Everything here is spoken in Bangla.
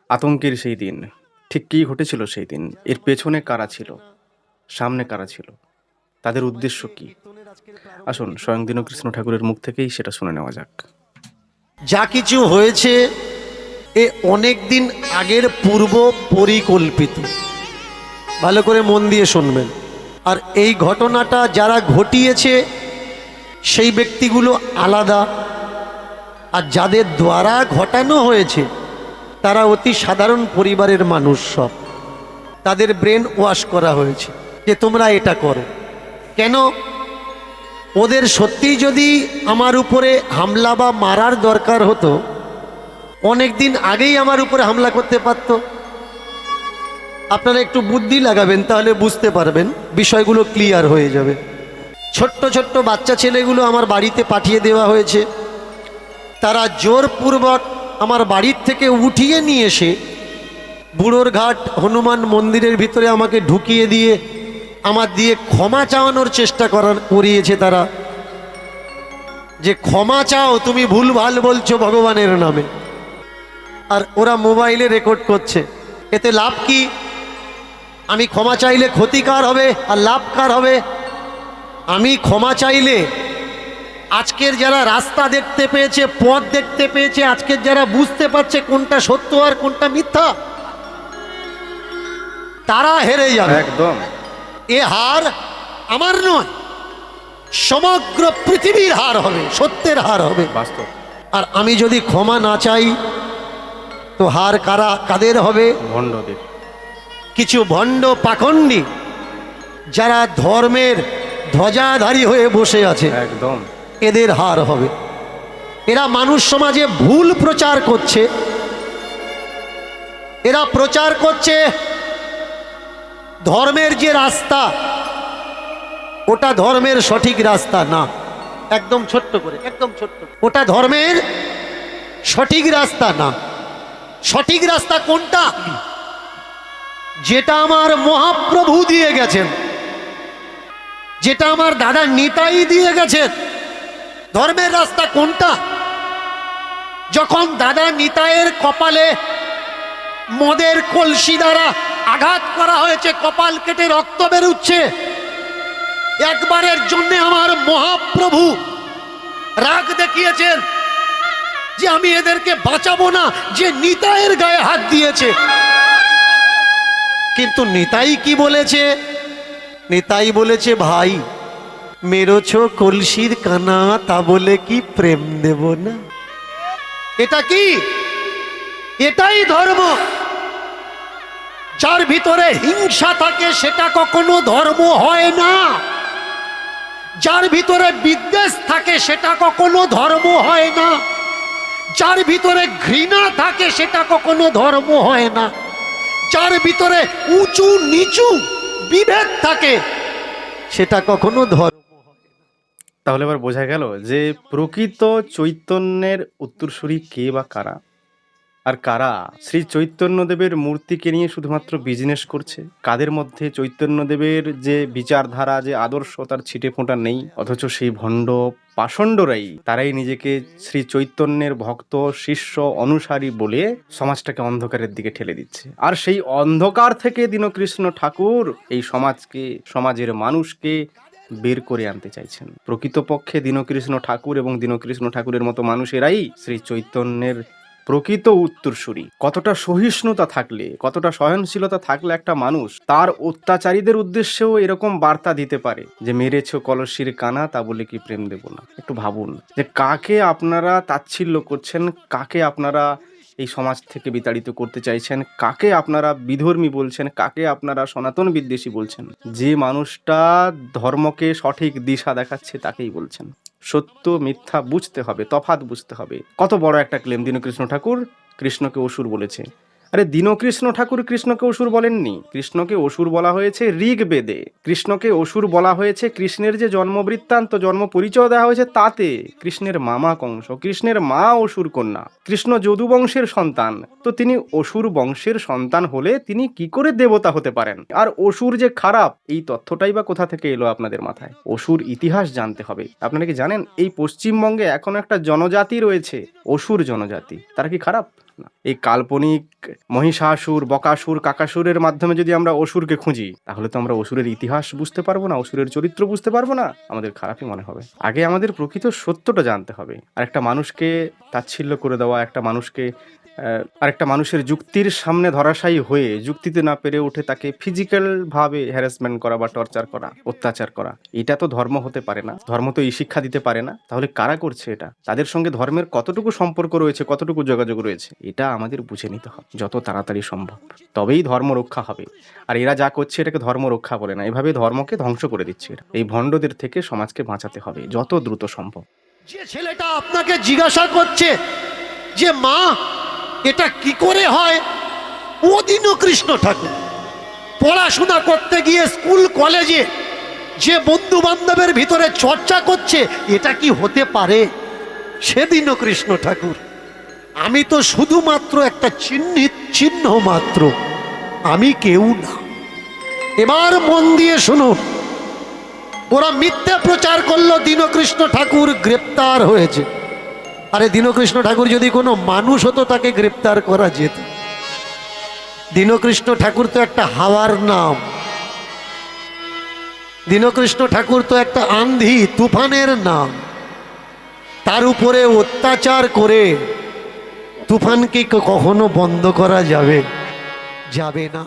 আতঙ্কের সেই দিন। ঠিক কী ঘটেছিল সেই দিন? এর পেছনে কারা ছিল? সামনে কারা ছিল? তাদের উদ্দেশ্য কী? আসুন স্বয়ং দীনকৃষ্ণ ঠাকুরের মুখ থেকেই সেটা শুনে নেওয়া যাক। যা কিছু হয়েছে এ অনেক দিন আগের পূর্ব পরিকল্পিত। ভালো করে মন দিয়ে শুনবেন। আর এই ঘটনাটা যারা ঘটিয়েছে সেই ব্যক্তিগুলো আলাদা, আর যাদের দ্বারা ঘটানো হয়েছে তারা অতি সাধারণ পরিবারের মানুষ। সব তাদের ব্রেন ওয়াশ করা হয়েছে যে তোমরা এটা করো। কেন? ওদের সত্যিই যদি আমার উপরে হামলা বা মারার দরকার হতো, অনেক দিন আগেই আমার উপরে হামলা করতে পারতো। আপনারা একটু বুদ্ধি লাগাবেন, তাহলে বুঝতে পারবেন, বিষয়গুলো ক্লিয়ার হয়ে যাবে। ছোট্ট ছোট্ট বাচ্চা ছেলেগুলো আমার বাড়িতে পাঠিয়ে দেওয়া হয়েছে। তারা জোরপূর্বক আমার বাড়ির থেকে উঠিয়ে নিয়ে এসে বুড়োর ঘাট হনুমান মন্দিরের ভিতরে আমাকে ঢুকিয়ে দিয়ে আমার দিয়ে ক্ষমা চাওয়ানোর চেষ্টা করিয়েছে তারা, যে ক্ষমা চাও, তুমি ভুলভাল বলছো ভগবানের নামে। আর ওরা মোবাইলে রেকর্ড করছে। এতে লাভ কি? আমি ক্ষমা চাইলে ক্ষতিকার হবে আর লাভ কার হবে? আমি ক্ষমা চাইলে আজকের যারা রাস্তা দেখতে পেয়েছে, পথ দেখতে পেয়েছে, আজকের যারা বুঝতে পারছে কোনটা সত্য আর কোনটা মিথ্যা, তারা হেরে যাবে। একদম। এ হার আমার নয়, সমগ্র পৃথিবীর হার হবে, সত্যের হার হবে, বাস্তব। আর আমি যদি ক্ষমা না চাই তো হার কাদের হবে? ভণ্ডদের। কিছু ভণ্ড পাখণ্ডী যারা ধর্মের ধ্বজাধারী হয়ে বসে আছে, একদম। এদের হার হবে। এরা মানুষ সমাজে ভুল প্রচার করছে। এরা প্রচার করছে ধর্মের যে রাস্তা, ওটা ধর্মের সঠিক রাস্তা না। একদম ছোট্ট করে, একদম ছোট্ট, ওটা ধর্মের সঠিক রাস্তা না। সঠিক রাস্তা কোনটা? যেটা আমার মহাপ্রভু দিয়ে গেছেন, যেটা আমার দাদা নিতাই দিয়ে গেছেন। ধর্মের রাস্তা কোনটা? যখন দাদা নিতাইয়ের কপালে মদের কলসি দ্বারা আঘাত করা হয়েছে, কপাল কেটে রক্ত বেরুচ্ছে, একবারের জন্য আমার মহাপ্রভু রাগ দেখিয়েছেন যে আমি এদেরকে বাঁচাবো না, যে নিতাইয়ের গায়ে হাত দিয়েছে। কিন্তু নিতাই কি বলেছে? নিতাই বলেছে, ভাই মেরেছ কলসির কানা, তা বলে কি প্রেম দেব না? এটা কি? এটাই ধর্ম। যার ভিতরে হিংসা থাকে সেটা কখনো ধর্ম হয় না। যার ভিতরে বিদ্বেষ থাকে সেটা কখনো ধর্ম হয় না। যার ভিতরে ঘৃণা থাকে সেটা কখনো ধর্ম হয় না। যার ভিতরে উঁচু নিচু বিভেদ থাকে সেটা কখনো ধর্ম হয় না। তাহলে এবার বোঝা গেল যে প্রকৃত চৈতন্যের উত্তরসূরি কে বা কারা, আর কারা শ্রী চৈতন্যদেবের মূর্তিকে নিয়ে শুধুমাত্র বিজনেস করছে। কাদের মধ্যে চৈতন্যদেবের যে বিচারধারা, যে আদর্শ, তার ছিটে ফোঁটা নেই, অথচ সেই ভণ্ড পাষণ্ডরাই তারাই নিজেকে শ্রী চৈতন্যের ভক্ত, শিষ্য, অনুসারী বলে সমাজটাকে অন্ধকারের দিকে ঠেলে দিচ্ছে। আর সেই অন্ধকার থেকে দীনকৃষ্ণ ঠাকুর এই সমাজকে, সমাজের মানুষকে বের করে আনতে চাইছেন। প্রকৃতপক্ষে দীনকৃষ্ণ ঠাকুর এবং দীনকৃষ্ণ ঠাকুরের মতো মানুষেরাই শ্রী চৈতন্যের প্রকৃত উত্তরসূরি। কতটা সহিষ্ণুতা থাকলে, কতটা সহনশীলতা থাকলে একটা মানুষ তার অত্যাচারীদের উদ্দেশ্যেও এরকম বার্তা দিতে পারে যে মেরেছ কলসির কানা, তা বলে কি প্রেম দেব না? একটু ভাবুন যে কাকে আপনারা তাচ্ছিল্য করছেন, কাকে আপনারা এই সমাজ থেকে বিতাড়িত করতে চাইছেন, কাকে আপনারা বিধর্মী বলছেন, কাকে আপনারা সনাতন বিদ্বেষী বলছেন। যে মানুষটা ধর্মকে সঠিক দিশা দেখাচ্ছে তাকেই বলছেন। সত্য মিথ্যা বুঝতে হবে, তফাৎ বুঝতে হবে। কত বড় একটা ক্লেম! দীনকৃষ্ণ ঠাকুর কৃষ্ণকে অসুর বলেছে। আরে দীনকৃষ্ণ ঠাকুর কৃষ্ণকে অসুর বলেননি। কৃষ্ণকে অসুর বলা হয়েছে ঋগ্বেদে। কৃষ্ণকে অসুর বলা হয়েছে কৃষ্ণের যে জন্ম বৃত্তান্ত, জন্ম পরিচয় দেওয়া হয়েছে তাতে। কৃষ্ণের মামা কংস, কৃষ্ণের মা অসুর কন্যা, কৃষ্ণ যদু বংশের সন্তান। তো তিনি অসুর বংশের সন্তান হলে তিনি কি করে দেবতা হতে পারেন? আর অসুর যে খারাপ, এই তথ্যটাই বা কোথা থেকে এলো আপনাদের মাথায়? অসুর ইতিহাস জানতে হবে। আপনারা কি জানেন এই পশ্চিমবঙ্গে এখনো একটা জনজাতি রয়েছে, অসুর জনজাতি? তারা কি খারাপ? না। এই কাল্পনিক মহিষাসুর, বকাসুর, কাকাসুরের মাধ্যমে যদি আমরা অসুরকে খুঁজি, তাহলে তো আমরা অসুরের ইতিহাস বুঝতে পারবো না, অসুরের চরিত্র বুঝতে পারবো না, আমাদের খারাপই মনে হবে। আগে আমাদের প্রকৃত সত্যটা জানতে হবে। আর একটা মানুষকে তাচ্ছিল্য করে দেওয়া, একটা মানুষকে আরেকটা মানুষের যুক্তির সামনে ধরাশায়ী হয়ে যুক্তিতে না পেরে উঠে তাকে ফিজিক্যাল ভাবে হ্যারাসমেন্ট করা বা টর্চার করা, অত্যাচার করা, এটা তো ধর্ম হতে পারে না। ধর্ম তো এই শিক্ষা দিতে পারে না। তাহলে কারা করছে এটা? তাদের সঙ্গে ধর্মের কতটুকু সম্পর্ক রয়েছে, কতটুকু যোগাযোগ রয়েছে, এটা আমাদের বুঝে নিতে হবে যত তাড়াতাড়ি সম্ভব। তবেই ধর্ম রক্ষা হবে। আর এরা যা করছে এটাকে ধর্ম রক্ষা বলে না, এভাবে ধর্মকে ধ্বংস করে দিচ্ছে এরা। এই ভণ্ডদের থেকে সমাজকে বাঁচাতে হবে যত দ্রুত সম্ভব। যে ছেলেটা আপনাকে জিজ্ঞাসা করছে যে মা এটা কি করে হয়, ও দীনকৃষ্ণ ঠাকুর পড়াশোনা করতে গিয়ে স্কুল কলেজে যে বন্ধু বান্ধবের ভিতরে চর্চা করছে, এটা কি হতে পারে? সে দীনকৃষ্ণ ঠাকুর। আমি তো শুধুমাত্র একটা চিহ্ন মাত্র, আমি কেউ না। এবার মন দিয়ে শুনুন, ওরা মিথ্যে প্রচার করলো দীনকৃষ্ণ ঠাকুর গ্রেপ্তার হয়েছে। আরে দীনকৃষ্ণ ঠাকুর যদি কোনো মানুষ হতো তাকে গ্রেপ্তার করা যেত। দীনকৃষ্ণ ঠাকুর তো একটা হাওয়ার নাম, দীনকৃষ্ণ ঠাকুর তো একটা আন্ধি তুফানের নাম। তার উপরে অত্যাচার করে তুফানকে কখনো বন্ধ করা যাবে? যাবে না।